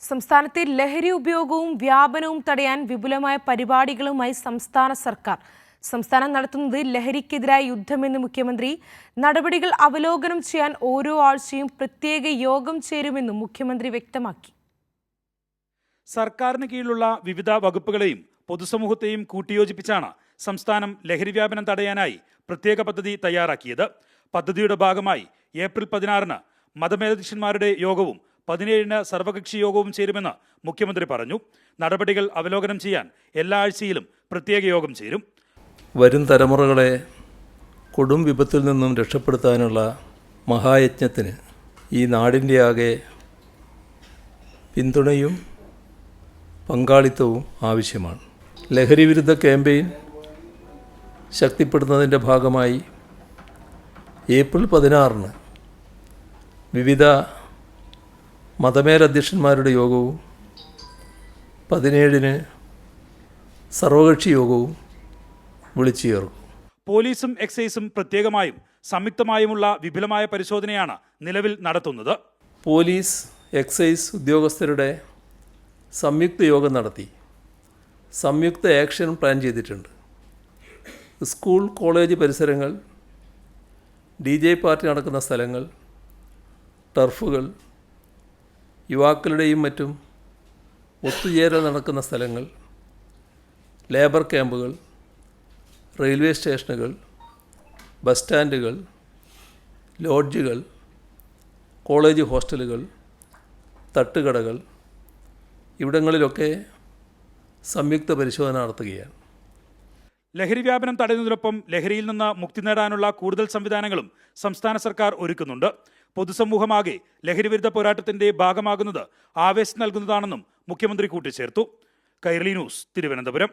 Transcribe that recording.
സംസ്ഥാനത്തെ ലഹരി ഉപയോഗവും വ്യാപനവും തടയാൻ വിപുലമായ പരിപാടികളുമായി സംസ്ഥാന സർക്കാർ. സംസ്ഥാനം നടത്തുന്നത് ലഹരിക്കെതിരായ യുദ്ധമെന്ന് മുഖ്യമന്ത്രി. നടപടികൾ അവലോകനം ചെയ്യാൻ ഓരോ ആഴ്ചയും പ്രത്യേക യോഗം ചേരുമെന്നും മുഖ്യമന്ത്രി വ്യക്തമാക്കി. സർക്കാരിന് കീഴിലുള്ള വിവിധ വകുപ്പുകളെയും പൊതുസമൂഹത്തെയും കൂട്ടിയോജിപ്പിച്ചാണ് സംസ്ഥാനം ലഹരി വ്യാപനം തടയാനായി പ്രത്യേക പദ്ധതി തയ്യാറാക്കിയത്. പദ്ധതിയുടെ ഭാഗമായി ഏപ്രിൽ 16-ന് മതമേലധ്യക്ഷന്മാരുടെ യോഗവും 17-ന് സർവകക്ഷി യോഗവും ചേരുമെന്ന് മുഖ്യമന്ത്രി പറഞ്ഞു. നടപടികൾ അവലോകനം ചെയ്യാൻ എല്ലാ ആഴ്ചയിലും പ്രത്യേക യോഗം ചേരും. വരും തലമുറകളെ കൊടും വിപത്തിൽ നിന്നും രക്ഷപ്പെടുത്താനുള്ള മഹായജ്ഞത്തിന് ഈ നാടിൻ്റെ ആകെ പിന്തുണയും പങ്കാളിത്തവും ആവശ്യമാണ്. ലഹരി വിരുദ്ധ ക്യാമ്പയിൻ ശക്തിപ്പെടുത്തുന്നതിൻ്റെ ഭാഗമായി ഏപ്രിൽ 16-ന് വിവിധ മതമേലധ്യക്ഷന്മാരുടെ യോഗവും 17-ന് സർവകക്ഷി യോഗവും വിളിച്ചു ചേർക്കും. പോലീസും എക്സൈസും പ്രത്യേകമായും സംയുക്തമായുമുള്ള വിപുലമായ പരിശോധനയാണ് നിലവിൽ നടത്തുന്നത്. പോലീസ് എക്സൈസ് ഉദ്യോഗസ്ഥരുടെ സംയുക്ത യോഗം നടത്തി സംയുക്ത ആക്ഷൻ പ്ലാൻ ചെയ്തിട്ടുണ്ട്. സ്കൂൾ കോളേജ് പരിസരങ്ങൾ, DJ പാർട്ടി നടക്കുന്ന സ്ഥലങ്ങൾ, ടർഫുകൾ, യുവാക്കളുടെയും മറ്റും ഒത്തുചേരൽ നടക്കുന്ന സ്ഥലങ്ങൾ, ലേബർ ക്യാമ്പുകൾ, റെയിൽവേ സ്റ്റേഷനുകൾ, ബസ് സ്റ്റാൻഡുകൾ, ലോഡ്ജുകൾ, കോളേജ് ഹോസ്റ്റലുകൾ, തട്ടുകടകൾ, ഇവിടങ്ങളിലൊക്കെ സംയുക്ത പരിശോധന നടത്തുകയാണ്. ലഹരി വ്യാപനം തടയുന്നതിനൊപ്പം ലഹരിയിൽ നിന്ന് മുക്തി നേടാനുള്ള കൂടുതൽ സംവിധാനങ്ങളും സംസ്ഥാന സർക്കാർ ഒരുക്കുന്നുണ്ട്. പൊതുസമൂഹമാകെ ലഹരി വിരുദ്ധ പോരാട്ടത്തിന്റെ ഭാഗമാകുന്നത് ആവേശം നൽകുന്നതാണെന്നും മുഖ്യമന്ത്രി കൂട്ടിച്ചേർത്തു. കൈരളി ന്യൂസ്, തിരുവനന്തപുരം.